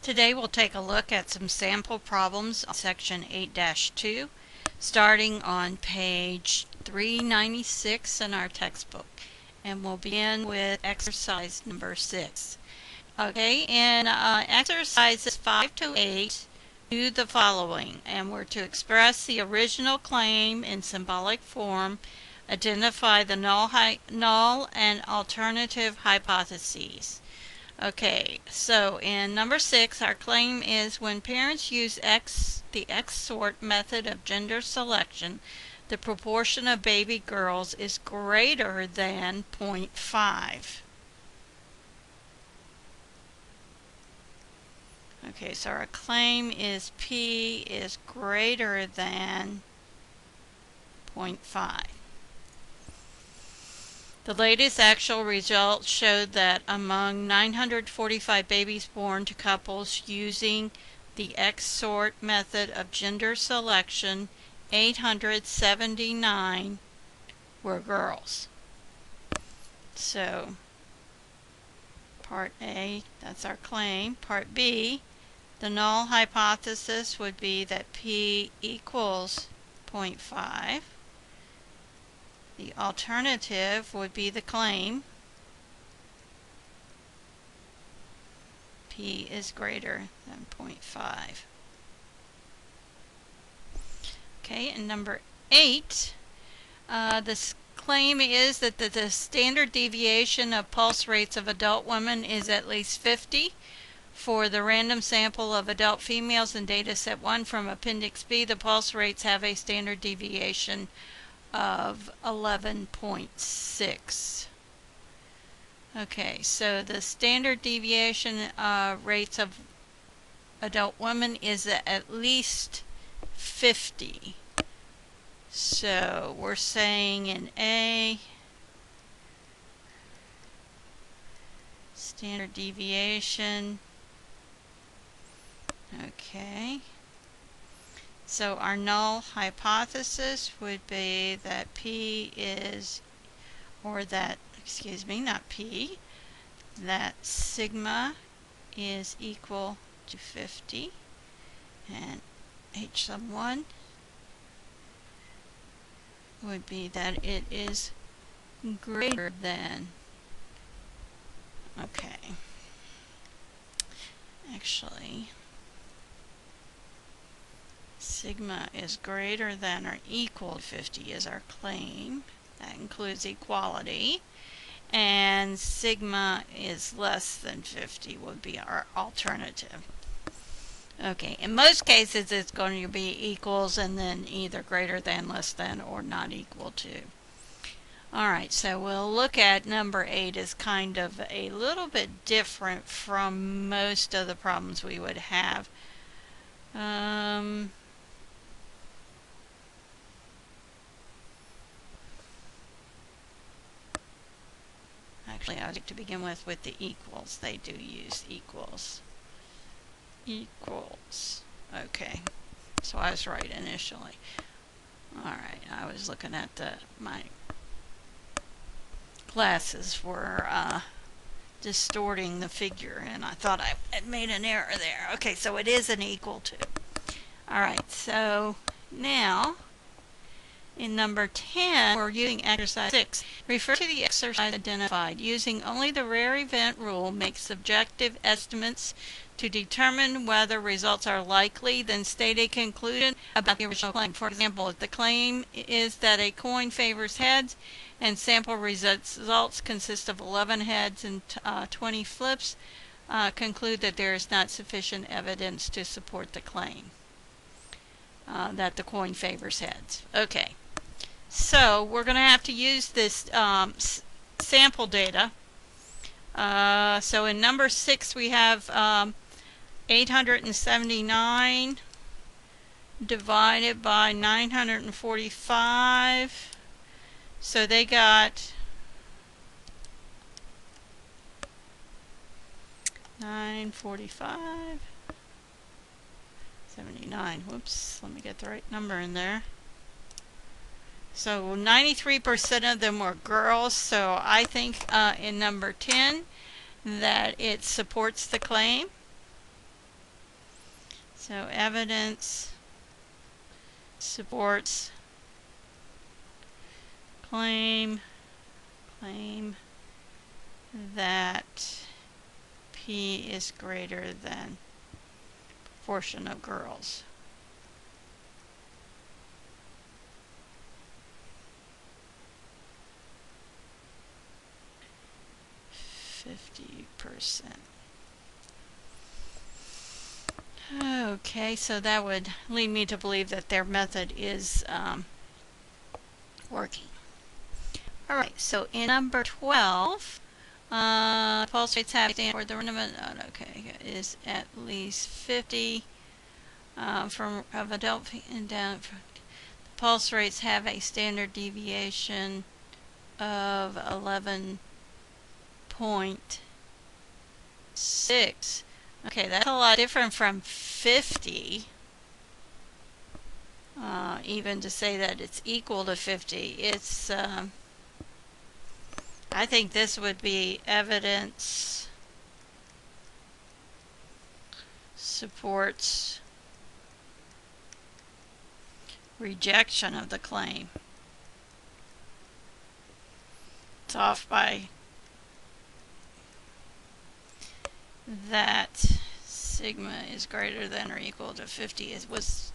Today we'll take a look at some sample problems on section 8-2, starting on page 396 in our textbook. And we'll begin with exercise number 6. Okay, in exercises 5 to 8, do the following. And we're to express the original claim in symbolic form, identify the null and alternative hypotheses. Okay, so in number 6, our claim is when parents use the X-sort method of gender selection, the proportion of baby girls is greater than 0.5. Okay, so our claim is P is greater than 0.5. The latest actual results showed that among 945 babies born to couples using the X-sort method of gender selection, 879 were girls. So, part A, that's our claim. Part B, the null hypothesis would be that P equals 0.5. The alternative would be the claim P is greater than 0.5. Okay, and number 8, this claim is that the standard deviation of pulse rates of adult women is at least 50. For the random sample of adult females in data set 1 from Appendix B, the pulse rates have a standard deviation of 11.6. Okay, so the standard deviation rates of adult women is at least 50. So we're saying in A, standard deviation. Okay. So our null hypothesis would be that P is, or that, excuse me, not P, that sigma is equal to 50, and H sub 1 would be that it is greater than, okay, actually, sigma is greater than or equal to 50 is our claim. That includes equality. And sigma is less than 50 would be our alternative. Okay, in most cases it's going to be equals and then either greater than, less than, or not equal to. Alright, so we'll look at number 8 as kind of a little bit different from most of the problems we would have. Actually, I would like to begin with the equals. They do use equals. Equals. Okay. So I was right initially. Alright, I was looking at my glasses were distorting the figure, and I thought I had made an error there. Okay, so it is an equal to. Alright, so now in number 10, we're using exercise 6. Refer to the exercise identified. Using only the rare event rule, make subjective estimates to determine whether results are likely, then state a conclusion about the original claim. For example, if the claim is that a coin favors heads and sample results consist of 11 heads and 20 flips, conclude that there is not sufficient evidence to support the claim that the coin favors heads. Okay. So we're going to have to use this sample data. So in number 6 we have 879 divided by 945. So they got 945, 79. Whoops, let me get the right number in there. So 93% of them were girls, so I think in number 10 that it supports the claim. So evidence supports claim that P is greater than proportion of girls. %. Okay, so that would lead me to believe that their method is working. Alright, so in number 12, pulse rates have stand for the minimum, is at least 50 from of adult and down. The pulse rates have a standard deviation of 11.6. Okay, that's a lot different from 50. Even to say that it's equal to 50, it's I think this would be evidence supports rejection of the claim. It's off by that sigma is greater than or equal to 50. It was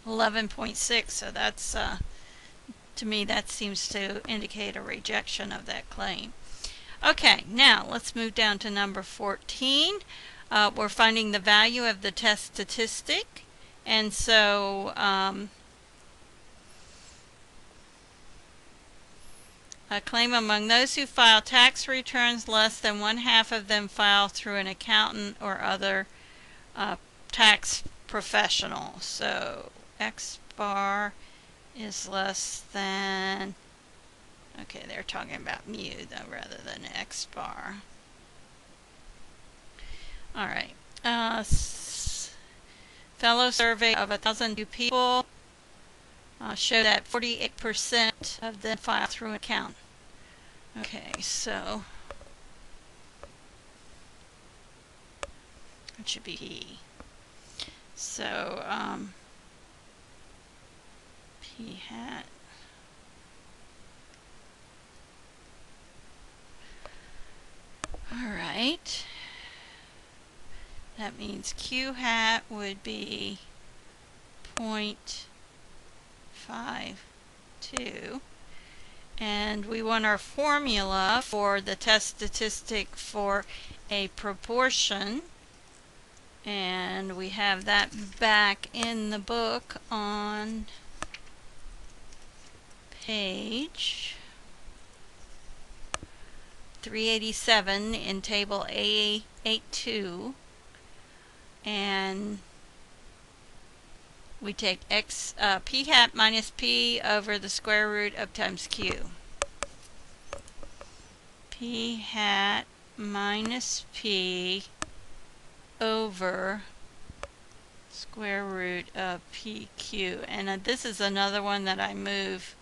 11.6, so that's to me that seems to indicate a rejection of that claim. Okay, now let's move down to number 14. We're finding the value of the test statistic, and so a claim among those who file tax returns, less than 1/2 of them file through an accountant or other tax professional. So X bar is less than, okay, they're talking about mu though rather than X bar. Alright, fellow survey of 1,002 people show that 48% of them file through an account. Okay, so it should be P. So P hat. All right. That means Q hat would be 0.52. And we want our formula for the test statistic for a proportion. And we have that back in the book on page 387 in table A82. And we take P hat minus P over the square root of times Q. P hat minus P over square root of PQ. And this is another one that I move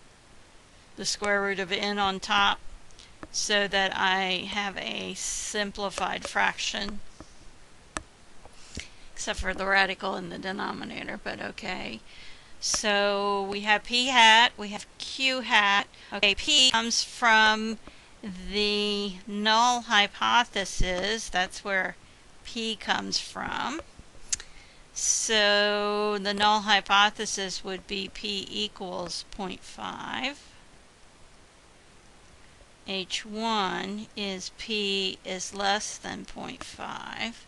the square root of n on top so that I have a simplified fraction, except for the radical in the denominator, but okay. So we have P hat, we have Q hat. Okay, P comes from the null hypothesis. That's where P comes from. So the null hypothesis would be P equals 0.5. H1 is P is less than 0.5.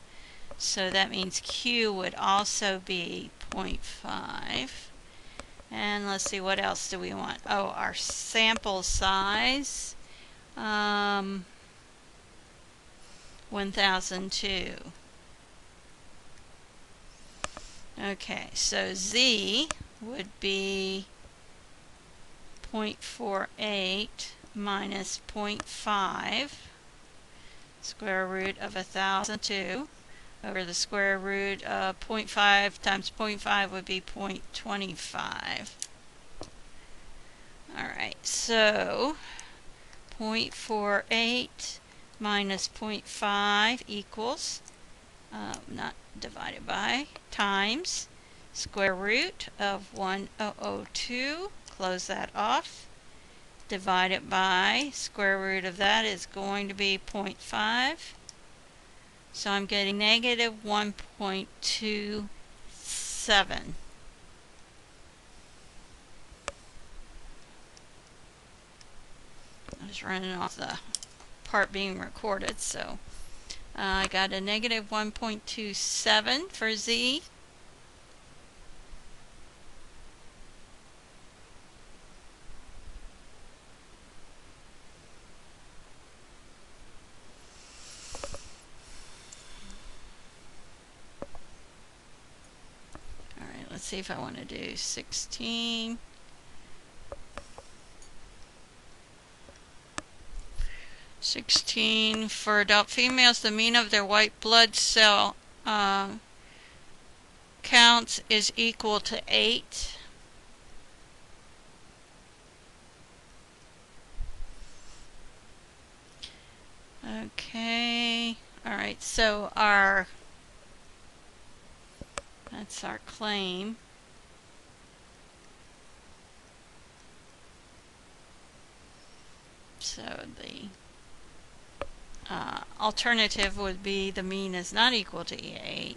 So that means Q would also be 0.5. And let's see, what else do we want? Oh, our sample size, 1002. Okay, so Z would be 0.48 minus 0.5 square root of 1002 over the square root of 0.5 times 0.5 would be 0.25. Alright, so 0.48 minus 0.5 equals not divided by, times square root of 1002, close that off, divide it by square root of that is going to be 0.5. So I'm getting negative 1.27. I'm just running off the part being recorded, so I got a negative 1.27 for Z. Alright, let's see if I want to do 16. For adult females, the mean of their white blood cell counts is equal to 8. Okay, alright, so that's our claim. So the alternative would be the mean is not equal to 8.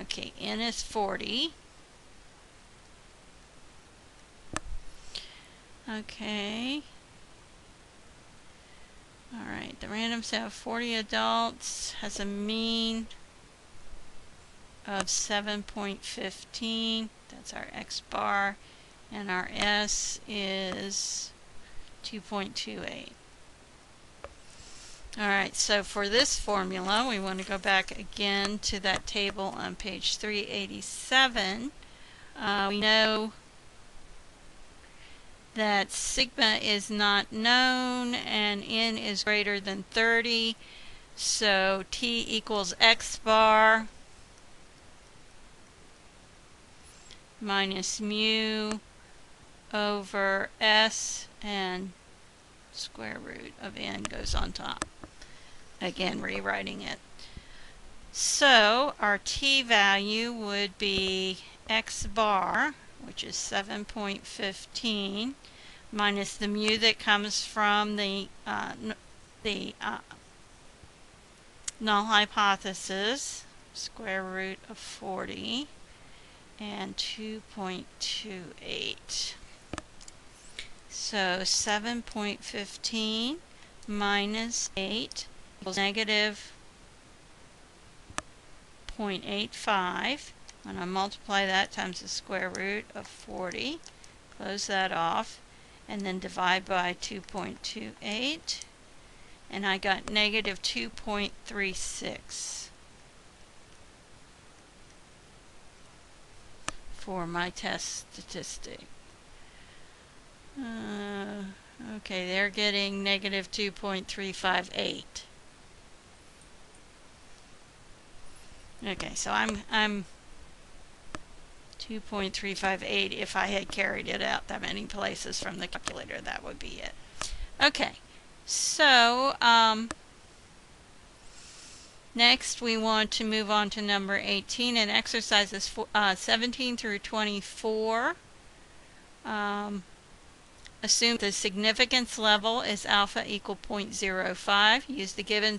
Okay, N is 40. Okay. Alright, the random set of 40 adults has a mean of 7.15. That's our X bar. And our S is 2.28. Alright, so for this formula, we want to go back again to that table on page 387. We know that sigma is not known and N is greater than 30. So T equals X bar minus mu over S, and square root of N goes on top. Again, rewriting it. So our T value would be X bar, which is 7.15, minus the mu that comes from the null hypothesis, square root of 40, and 2.28. So 7.15 minus 8 equals negative 0.85. When I multiply that times the square root of 40, close that off, and then divide by 2.28, and I got negative 2.36 for my test statistic. Okay, they're getting negative 2.358. Okay, so I'm 2.358. If I had carried it out that many places from the calculator, that would be it. Okay, so next we want to move on to number 18 and exercises 17 through 24. Assume the significance level is alpha equal 0.05. Use the given